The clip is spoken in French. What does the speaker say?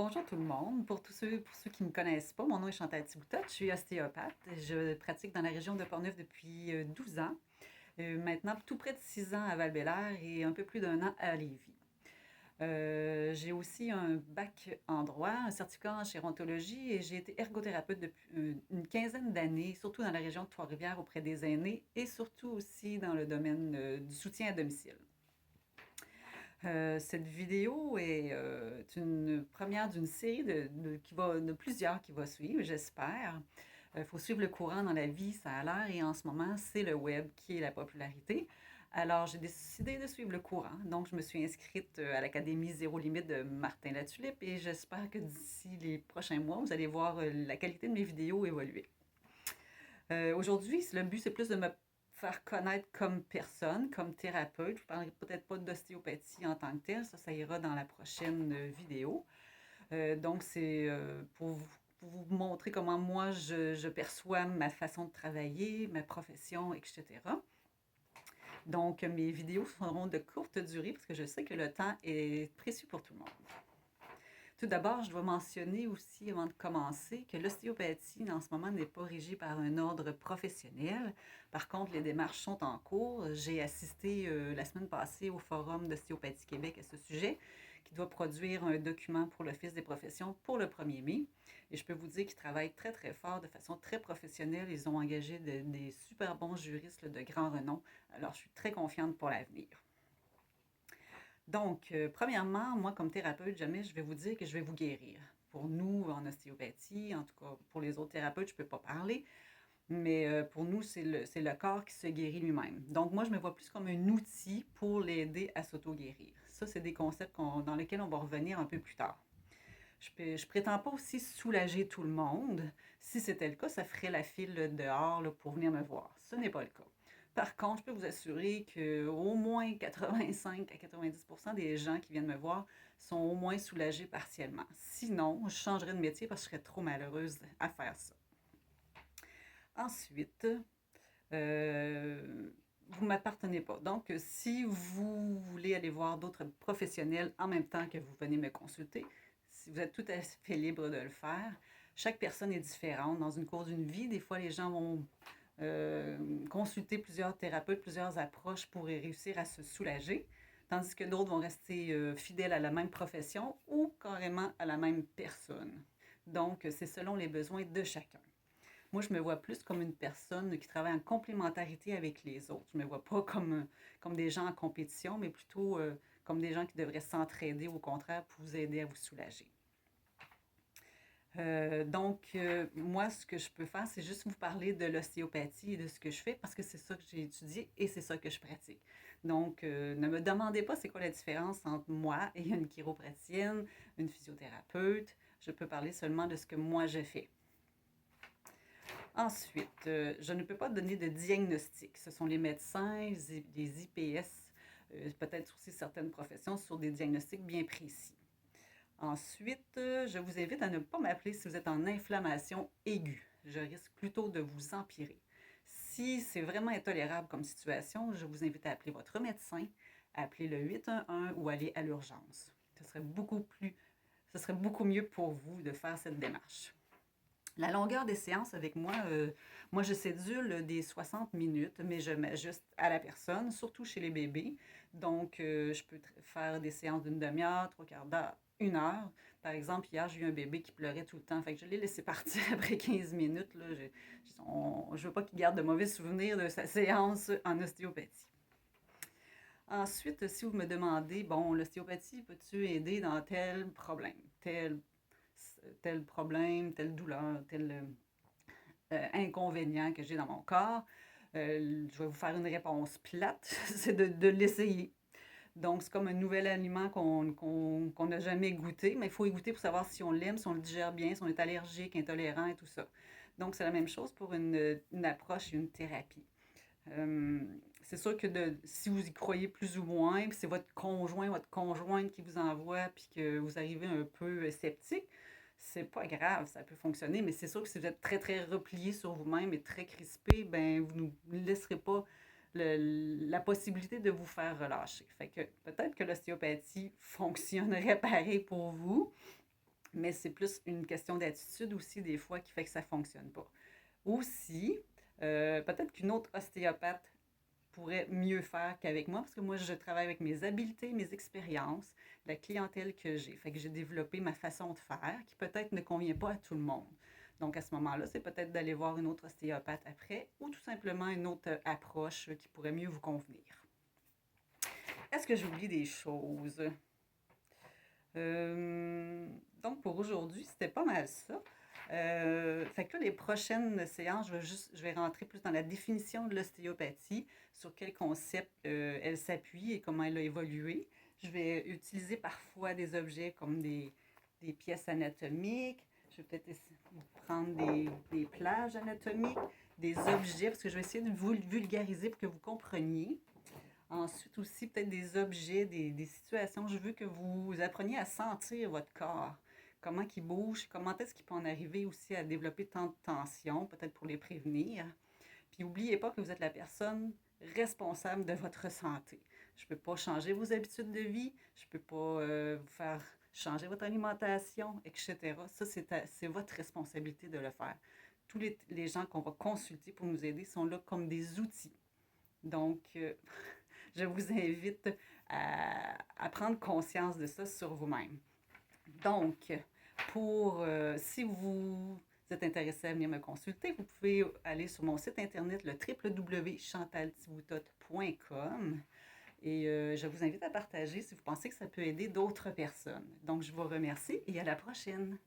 Bonjour tout le monde. Pour ceux qui ne me connaissent pas, mon nom est Chantal Thiboutot, je suis ostéopathe. Je pratique dans la région de Portneuf depuis 12 ans. Maintenant, tout près de 6 ans à val et un peu plus d'un an à Lévis. J'ai aussi un bac en droit, un certificat en gérontologie et j'ai été ergothérapeute depuis une quinzaine d'années, surtout dans la région de Trois-Rivières auprès des aînés et surtout aussi dans le domaine du soutien à domicile. Cette vidéo est une première d'une série de plusieurs qui va suivre, j'espère. Il faut suivre le courant dans la vie, ça a l'air, et en ce moment, c'est le web qui est la popularité. Alors, j'ai décidé de suivre le courant. Donc, je me suis inscrite à l'Académie Zéro Limite de Martin Latulippe et j'espère que d'ici les prochains mois, vous allez voir la qualité de mes vidéos évoluer. Aujourd'hui, le but, c'est plus de me faire connaître comme personne, comme thérapeute. Je ne parlerai peut-être pas d'ostéopathie en tant que telle, ça ira dans la prochaine vidéo. Donc, c'est pour vous montrer comment moi je perçois ma façon de travailler, ma profession, etc. Donc, mes vidéos seront de courte durée parce que je sais que le temps est précieux pour tout le monde. Tout d'abord, je dois mentionner aussi, avant de commencer, que l'ostéopathie, en ce moment, n'est pas régie par un ordre professionnel. Par contre, les démarches sont en cours. J'ai assisté la semaine passée au Forum d'Ostéopathie Québec à ce sujet, qui doit produire un document pour l'Office des professions pour le 1er mai. Et je peux vous dire qu'ils travaillent très, très fort, de façon très professionnelle. Ils ont engagé des super bons juristes de grand renom. Alors, je suis très confiante pour l'avenir. Donc, premièrement, moi, comme thérapeute, jamais je vais vous dire que je vais vous guérir. Pour nous, en ostéopathie, en tout cas pour les autres thérapeutes, je ne peux pas parler, mais pour nous, c'est le corps qui se guérit lui-même. Donc, moi, je me vois plus comme un outil pour l'aider à s'auto-guérir. Ça, c'est des concepts dans lesquels on va revenir un peu plus tard. Je prétends pas aussi soulager tout le monde. Si c'était le cas, ça ferait la file dehors là, pour venir me voir. Ce n'est pas le cas. Par contre, je peux vous assurer qu'au moins 85 à 90% des gens qui viennent me voir sont au moins soulagés partiellement. Sinon, je changerais de métier parce que je serais trop malheureuse à faire ça. Ensuite, euh, vous ne m'appartenez pas. Donc, si vous voulez aller voir d'autres professionnels en même temps que vous venez me consulter, si vous êtes tout à fait libre de le faire. Chaque personne est différente. Dans une course d'une vie, des fois, les gens vont consulter plusieurs thérapeutes, plusieurs approches pour réussir à se soulager, tandis que d'autres vont rester fidèles à la même profession ou carrément à la même personne. Donc, c'est selon les besoins de chacun. Moi, je me vois plus comme une personne qui travaille en complémentarité avec les autres. Je ne me vois pas comme des gens en compétition, mais plutôt comme des gens qui devraient s'entraider, au contraire, pour vous aider à vous soulager. Moi, ce que je peux faire, c'est juste vous parler de l'ostéopathie et de ce que je fais parce que c'est ça que j'ai étudié et c'est ça que je pratique. Donc, ne me demandez pas c'est quoi la différence entre moi et une chiropraticienne, une physiothérapeute. Je peux parler seulement de ce que moi je fais. Ensuite, je ne peux pas donner de diagnostic. Ce sont les médecins, les IPS, peut-être aussi certaines professions sur des diagnostics bien précis. Ensuite, je vous invite à ne pas m'appeler si vous êtes en inflammation aiguë. Je risque plutôt de vous empirer. Si c'est vraiment intolérable comme situation, je vous invite à appeler votre médecin, à appeler le 811 ou aller à l'urgence. Ce serait beaucoup mieux pour vous de faire cette démarche. La longueur des séances avec moi, moi je cédule des 60 minutes, mais je m'ajuste à la personne, surtout chez les bébés. Donc, je peux faire des séances d'une demi-heure, trois quarts d'heure, une heure. Par exemple, hier, j'ai eu un bébé qui pleurait tout le temps. Fait que je l'ai laissé partir après 15 minutes. Là. Je ne veux pas qu'il garde de mauvais souvenirs de sa séance en ostéopathie. Ensuite, si vous me demandez, bon, l'ostéopathie, peux-tu aider dans tel problème, tel problème, telle douleur, tel inconvénient que j'ai dans mon corps, je vais vous faire une réponse plate, c'est de l'essayer. Donc, c'est comme un nouvel aliment qu'on n'a jamais goûté, mais il faut y goûter pour savoir si on l'aime, si on le digère bien, si on est allergique, intolérant et tout ça. Donc, c'est la même chose pour une approche et une thérapie. Euh, c'est sûr que si vous y croyez plus ou moins, puis c'est votre conjoint, votre conjointe qui vous envoie, puis que vous arrivez un peu sceptique, c'est pas grave, ça peut fonctionner, mais c'est sûr que si vous êtes très, très replié sur vous-même et très crispé, ben vous ne laisserez pas la possibilité de vous faire relâcher. Fait que peut-être que l'ostéopathie fonctionnerait pareil pour vous, mais c'est plus une question d'attitude aussi des fois qui fait que ça ne fonctionne pas. Aussi, peut-être qu'une autre ostéopathe pourrait mieux faire qu'avec moi, parce que moi, je travaille avec mes habiletés, mes expériences, la clientèle que j'ai. Fait que j'ai développé ma façon de faire qui peut-être ne convient pas à tout le monde. Donc à ce moment-là, c'est peut-être d'aller voir une autre ostéopathe après ou tout simplement une autre approche qui pourrait mieux vous convenir. Est-ce que j'oublie des choses? Euh, donc pour aujourd'hui, c'était pas mal ça. Fait que là, les prochaines séances, je vais rentrer plus dans la définition de l'ostéopathie, sur quel concept elle s'appuie et comment elle a évolué. Je vais utiliser parfois des objets comme des pièces anatomiques. Je vais peut-être prendre des plages anatomiques, des objets, parce que je vais essayer de vous le vulgariser pour que vous compreniez. Ensuite aussi, peut-être des objets, des situations. Je veux que vous appreniez à sentir votre corps. Comment il bouge, comment est-ce qu'il peut en arriver aussi à développer tant de tensions, peut-être pour les prévenir. Puis n'oubliez pas que vous êtes la personne responsable de votre santé. Je ne peux pas changer vos habitudes de vie, je ne peux pas vous faire changer votre alimentation, etc. Ça, c'est votre responsabilité de le faire. Tous les gens qu'on va consulter pour nous aider sont là comme des outils. Donc, je vous invite à prendre conscience de ça sur vous-même. Donc, si vous êtes intéressé à venir me consulter, vous pouvez aller sur mon site internet, le www.chantalthiboutot.com, et je vous invite à partager si vous pensez que ça peut aider d'autres personnes. Donc, je vous remercie et à la prochaine.